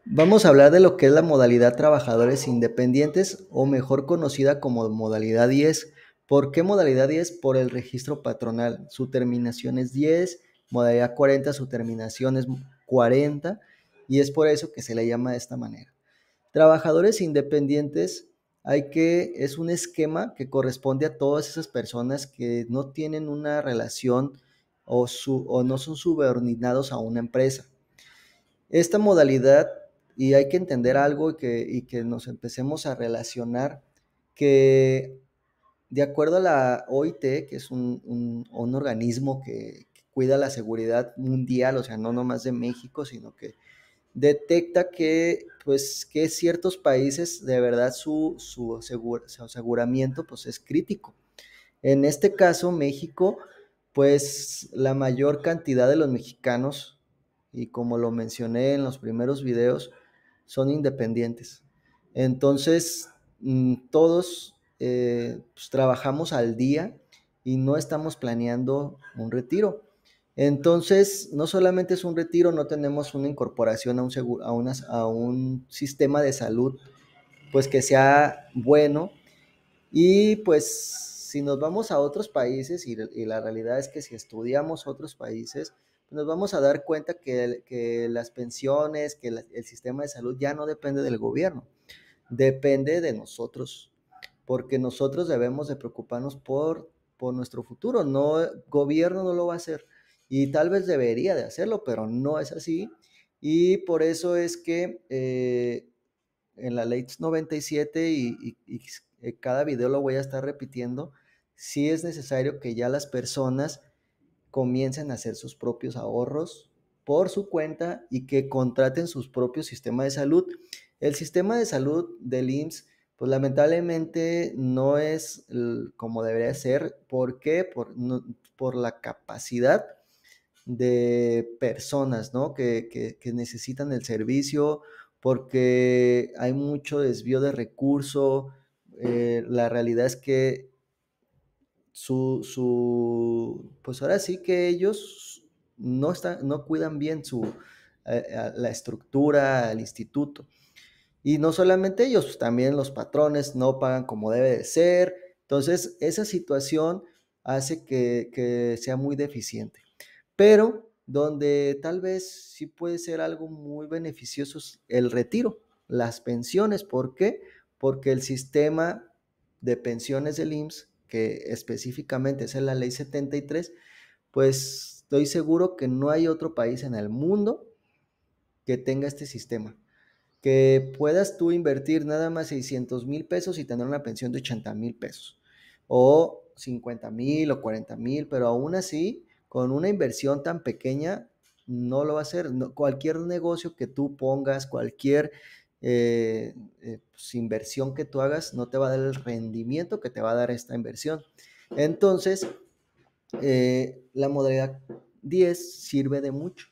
Vamos a hablar de lo que es la modalidad trabajadores independientes o mejor conocida como modalidad 10. ¿Por qué modalidad 10? Por el registro patronal. Su terminación es 10, modalidad 40, su terminación es 40 y es por eso que se le llama de esta manera. Trabajadores independientes es un esquema que corresponde a todas esas personas que no tienen una relación o no son subordinados a una empresa. Esta modalidad, y hay que entender algo y que nos empecemos a relacionar, que de acuerdo a la OIT, que es un organismo que cuida la seguridad mundial, o sea, no nomás de México, sino que detecta que, pues, que ciertos países de verdad su aseguramiento pues, es crítico. En este caso, México, pues la mayor cantidad de los mexicanos, y como lo mencioné en los primeros videos, son independientes. Entonces, todos pues, trabajamos al día y no estamos planeando un retiro. Entonces, no solamente es un retiro, no tenemos una incorporación a un sistema de salud, pues que sea bueno y pues si nos vamos a otros países, y la realidad es que si estudiamos otros países, nos vamos a dar cuenta que las pensiones, el sistema de salud ya no depende del gobierno, depende de nosotros, porque nosotros debemos de preocuparnos por nuestro futuro, no, el gobierno no lo va a hacer, y tal vez debería de hacerlo, pero no es así, y por eso es que en la ley 97 y cada video lo voy a estar repitiendo, sí es necesario que ya las personas comiencen a hacer sus propios ahorros por su cuenta y que contraten sus propios sistemas de salud. El sistema de salud del IMSS, pues lamentablemente no es como debería ser. ¿Por qué? Por la capacidad de personas, ¿no? Que necesitan el servicio, porque hay mucho desvío de recurso. La realidad es que pues ahora sí que ellos no cuidan bien la estructura, el instituto. Y no solamente ellos, pues también los patrones no pagan como debe de ser. Entonces, esa situación hace que sea muy deficiente. Pero donde tal vez sí puede ser algo muy beneficioso es el retiro, las pensiones. ¿Por qué? Porque el sistema de pensiones del IMSS, que específicamente es en la ley 73, pues estoy seguro que no hay otro país en el mundo que tenga este sistema, que puedas tú invertir nada más 600,000 pesos y tener una pensión de 80,000 pesos, o 50,000 o 40,000, pero aún así, con una inversión tan pequeña, no lo va a hacer. Cualquier negocio que tú pongas, cualquier pues, inversión que tú hagas, no te va a dar el rendimiento que te va a dar esta inversión. Entonces, la modalidad 10 sirve de mucho.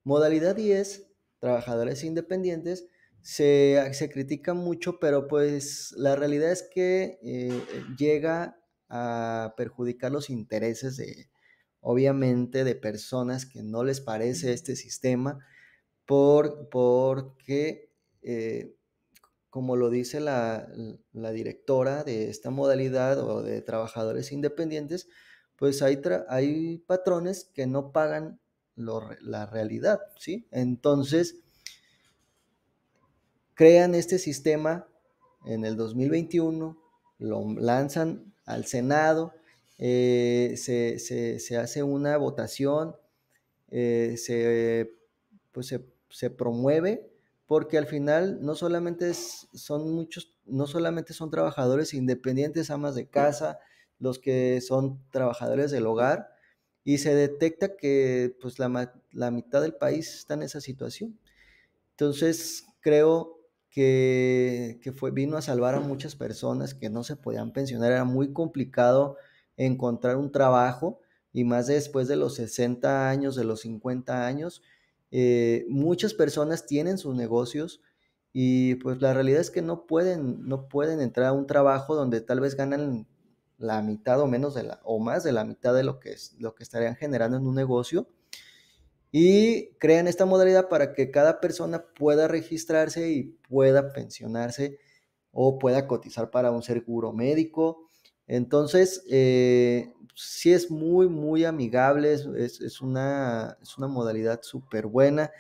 Modalidad 10, trabajadores independientes, se critica mucho, pero pues la realidad es que llega a perjudicar los intereses obviamente, de personas que no les parece este sistema, porque, como lo dice la directora de esta modalidad o de trabajadores independientes, pues hay patrones que no pagan la realidad, ¿sí? Entonces, crean este sistema en el 2021, lo lanzan al Senado, se hace una votación, eh, se, pues se promueve, porque al final no solamente son trabajadores independientes, amas de casa, los que son trabajadores del hogar, y se detecta que pues la mitad del país está en esa situación. Entonces, creo vino a salvar a muchas personas que no se podían pensionar. Era muy complicado encontrar un trabajo, y más después de los 60 años, de los 50 años. Muchas personas tienen sus negocios y pues la realidad es que no pueden entrar a un trabajo donde tal vez ganan la mitad o más de la mitad de lo que estarían generando en un negocio, y crean esta modalidad para que cada persona pueda registrarse y pueda pensionarse o pueda cotizar para un seguro médico. Entonces, sí es muy, muy amigable, es una modalidad súper buena.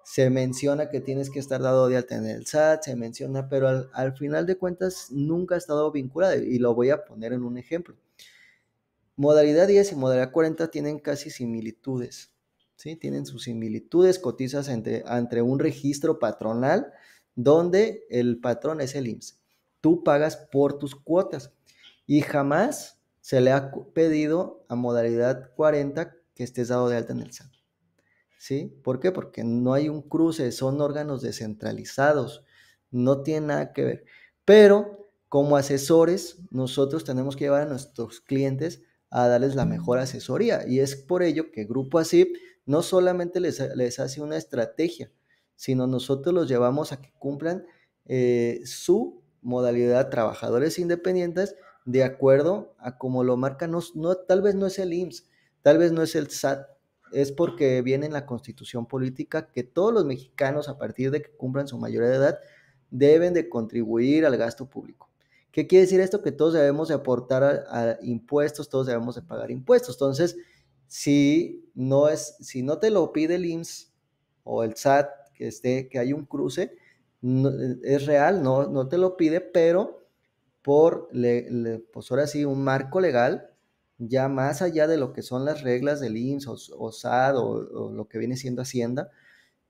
Se menciona que tienes que estar dado de alta en el SAT, se menciona, pero al final de cuentas nunca ha estado vinculada y lo voy a poner en un ejemplo. Modalidad 10 y modalidad 40 tienen casi similitudes, ¿sí? Tienen sus similitudes, cotizas ante un registro patronal donde el patrón es el IMSS. Tú pagas por tus cuotas y jamás se le ha pedido a modalidad 40 que estés dado de alta en el SAT, ¿sí? ¿Por qué? Porque no hay un cruce, son órganos descentralizados, no tiene nada que ver. Pero como asesores, nosotros tenemos que llevar a nuestros clientes a darles la mejor asesoría y es por ello que Grupo ASIP no solamente les hace una estrategia, sino nosotros los llevamos a que cumplan su modalidad trabajadores independientes de acuerdo a como lo marca, tal vez no es el IMSS, tal vez no es el SAT, es porque viene en la Constitución política que todos los mexicanos, a partir de que cumplan su mayoría de edad, deben de contribuir al gasto público. ¿Qué quiere decir esto? Que todos debemos de aportar a impuestos, todos debemos de pagar impuestos. Entonces, si no te lo pide el IMSS o el SAT, que hay un cruce, es real, no te lo pide, pero pues ahora sí, un marco legal, ya más allá de lo que son las reglas del IMSS o SAT o lo que viene siendo Hacienda,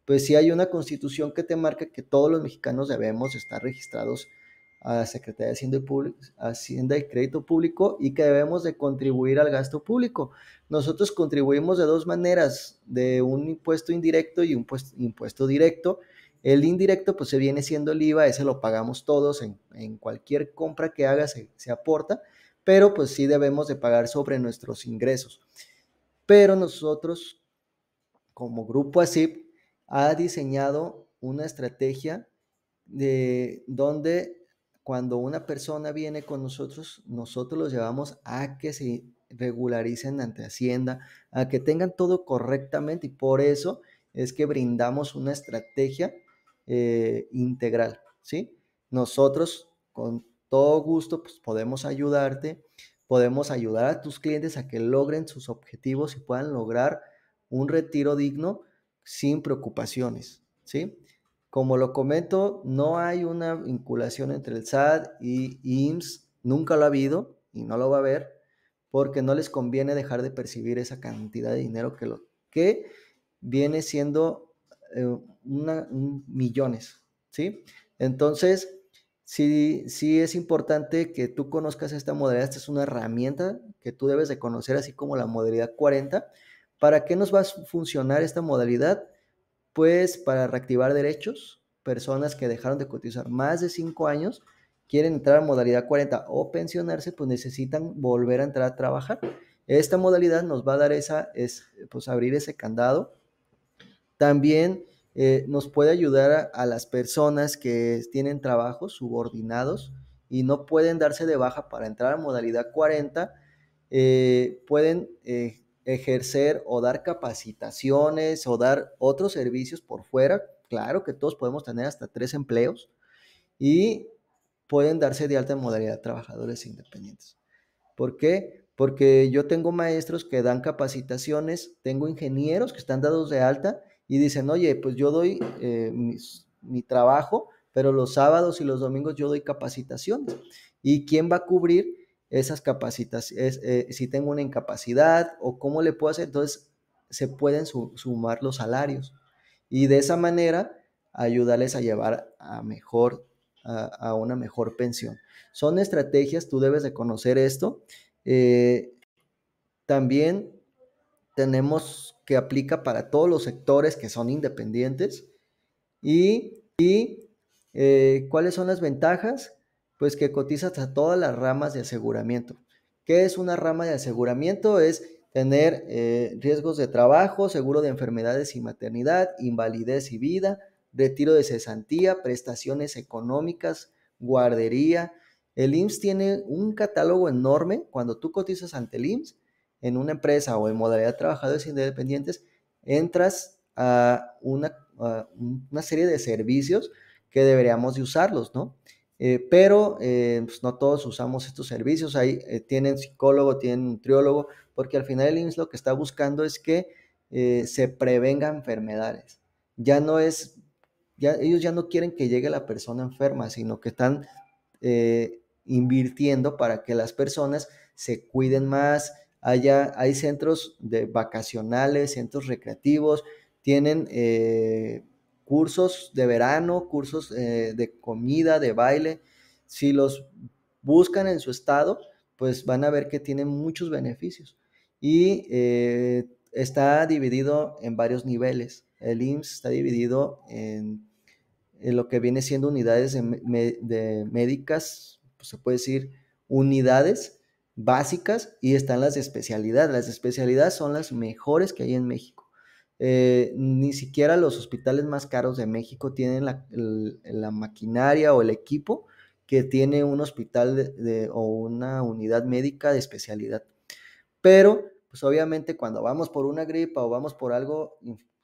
pues sí hay una constitución que te marca que todos los mexicanos debemos estar registrados a la Secretaría de Hacienda y Crédito Público y que debemos de contribuir al gasto público. Nosotros contribuimos de dos maneras, de un impuesto indirecto y un impuesto directo. El indirecto pues se viene siendo el IVA, ese lo pagamos todos, en cualquier compra que hagas se aporta, pero pues sí debemos de pagar sobre nuestros ingresos. Pero nosotros como Grupo ASIP ha diseñado una estrategia de donde cuando una persona viene con nosotros, nosotros los llevamos a que se regularicen ante Hacienda, a que tengan todo correctamente y por eso es que brindamos una estrategia integral, ¿sí? Nosotros con todo gusto pues, podemos ayudarte, podemos ayudar a tus clientes a que logren sus objetivos y puedan lograr un retiro digno sin preocupaciones, ¿sí? Como lo comento, no hay una vinculación entre el SAT y IMSS, nunca lo ha habido y no lo va a haber, porque no les conviene dejar de percibir esa cantidad de dinero que viene siendo millones, ¿sí? Entonces, sí es importante que tú conozcas esta modalidad, esta es una herramienta que tú debes de conocer, así como la modalidad 40. ¿Para qué nos va a funcionar esta modalidad? Pues para reactivar derechos, personas que dejaron de cotizar más de 5 años, quieren entrar a modalidad 40 o pensionarse, pues necesitan volver a entrar a trabajar. Esta modalidad nos va a dar pues abrir ese candado. También nos puede ayudar a las personas que tienen trabajos subordinados y no pueden darse de baja para entrar a modalidad 40, pueden ejercer o dar capacitaciones o dar otros servicios por fuera. Claro que todos podemos tener hasta 3 empleos y pueden darse de alta en modalidad trabajadores independientes. ¿Por qué? Porque yo tengo maestros que dan capacitaciones, tengo ingenieros que están dados de alta y dicen, oye, pues yo doy mi trabajo, pero los sábados y los domingos yo doy capacitaciones. ¿Y quién va a cubrir esas capacitaciones? Si tengo una incapacidad o cómo le puedo hacer, entonces se pueden sumar los salarios y de esa manera ayudarles a llevar a una mejor pensión. Son estrategias, tú debes de conocer esto. Eh, También tenemos que aplica para todos los sectores que son independientes. ¿Cuáles son las ventajas? Pues que cotizas a todas las ramas de aseguramiento. ¿Qué es una rama de aseguramiento? Es tener riesgos de trabajo, seguro de enfermedades y maternidad, invalidez y vida, retiro de cesantía, prestaciones económicas, guardería. El IMSS tiene un catálogo enorme. Cuando tú cotizas ante el IMSS en una empresa o en modalidad de trabajadores independientes, entras a una serie de servicios que deberíamos de usarlos, ¿no? Pero pues no todos usamos estos servicios, ahí tienen psicólogo, tienen nutriólogo, porque al final el IMSS lo que está buscando es que se prevengan enfermedades. Ya no es, ya, ellos ya no quieren que llegue la persona enferma, sino que están invirtiendo para que las personas se cuiden más. Hay centros de vacacionales, centros recreativos, tienen cursos de verano, cursos de comida, de baile. Si los buscan en su estado, pues van a ver que tienen muchos beneficios. Y está dividido en varios niveles. El IMSS está dividido en lo que viene siendo unidades de médicas, pues se puede decir unidades básicas, y están las de especialidad. Las de especialidad son las mejores que hay en México. Ni siquiera los hospitales más caros de México tienen la maquinaria o el equipo que tiene un hospital o una unidad médica de especialidad. Pero, pues obviamente cuando vamos por una gripa o vamos por algo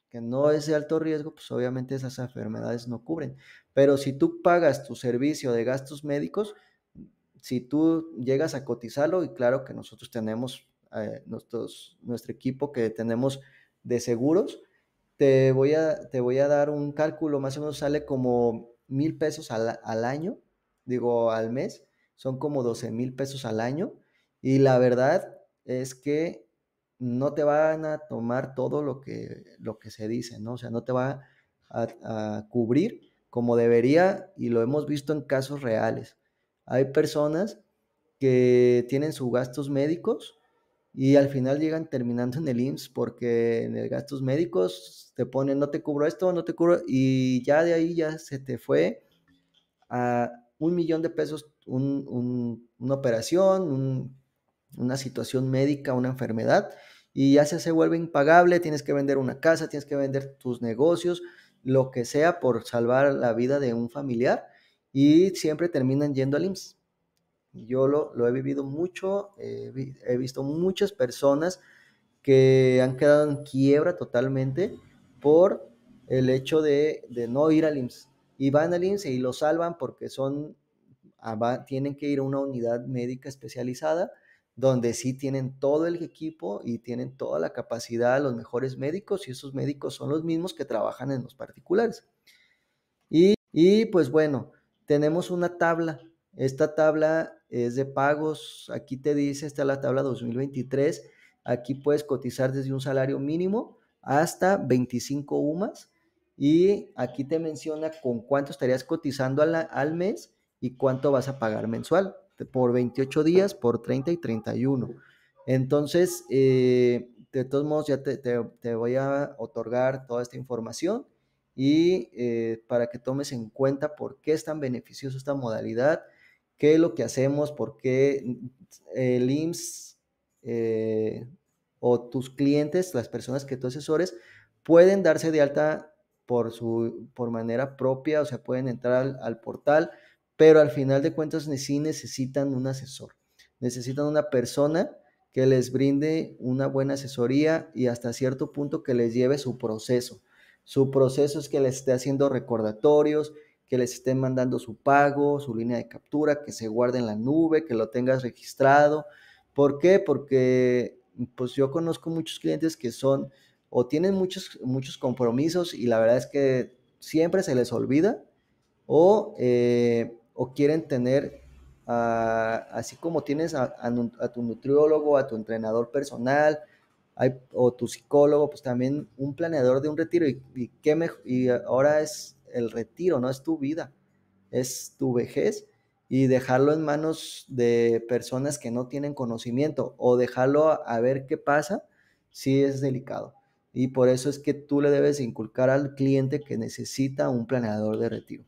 que no es de alto riesgo, pues obviamente esas enfermedades no cubren. Pero si tú pagas tu servicio de gastos médicos, si tú llegas a cotizarlo, y claro que nosotros tenemos nuestro equipo que tenemos de seguros, te voy a dar un cálculo, más o menos sale como 1,000 pesos al año, digo al mes, son como 12,000 pesos al año, y la verdad es que no te van a tomar todo lo que se dice, ¿no? O sea, no te va a cubrir como debería, y lo hemos visto en casos reales. Hay personas que tienen sus gastos médicos y al final llegan terminando en el IMSS porque en el gastos médicos te ponen, no te cubro esto, no te cubro, y ya de ahí ya se te fue a 1,000,000 de pesos una operación, una situación médica, una enfermedad, y ya se vuelve impagable, tienes que vender una casa, tienes que vender tus negocios, lo que sea por salvar la vida de un familiar, y siempre terminan yendo al IMSS. Yo lo he vivido mucho, he visto muchas personas que han quedado en quiebra totalmente por el hecho de no ir al IMSS. Y van al IMSS y lo salvan porque tienen que ir a una unidad médica especializada donde sí tienen todo el equipo y tienen toda la capacidad, los mejores médicos, y esos médicos son los mismos que trabajan en los particulares. Y pues bueno, tenemos una tabla. Esta tabla es de pagos. Aquí te dice, esta es la tabla 2023. Aquí puedes cotizar desde un salario mínimo hasta 25 UMAS. Y aquí te menciona con cuánto estarías cotizando al mes y cuánto vas a pagar mensual, por 28 días, por 30 y 31. Entonces, de todos modos, ya te voy a otorgar toda esta información, y para que tomes en cuenta por qué es tan beneficioso esta modalidad, qué es lo que hacemos, por qué el IMSS o tus clientes, las personas que tú asesores, pueden darse de alta por manera propia, o sea, pueden entrar al portal, pero al final de cuentas sí necesitan un asesor, necesitan una persona que les brinde una buena asesoría y hasta cierto punto que les lleve su proceso. Su proceso es que les esté haciendo recordatorios, que les esté mandando su pago, su línea de captura, que se guarde en la nube, que lo tengas registrado. ¿Por qué? Porque pues yo conozco muchos clientes que son o tienen muchos compromisos y la verdad es que siempre se les olvida, o quieren tener, así como tienes a tu nutriólogo, a tu entrenador personal, o tu psicólogo, pues también un planeador de un retiro. Y ahora es el retiro, no es tu vida, es tu vejez, y dejarlo en manos de personas que no tienen conocimiento o dejarlo a ver qué pasa, sí es delicado. Y por eso es que tú le debes inculcar al cliente que necesita un planeador de retiro.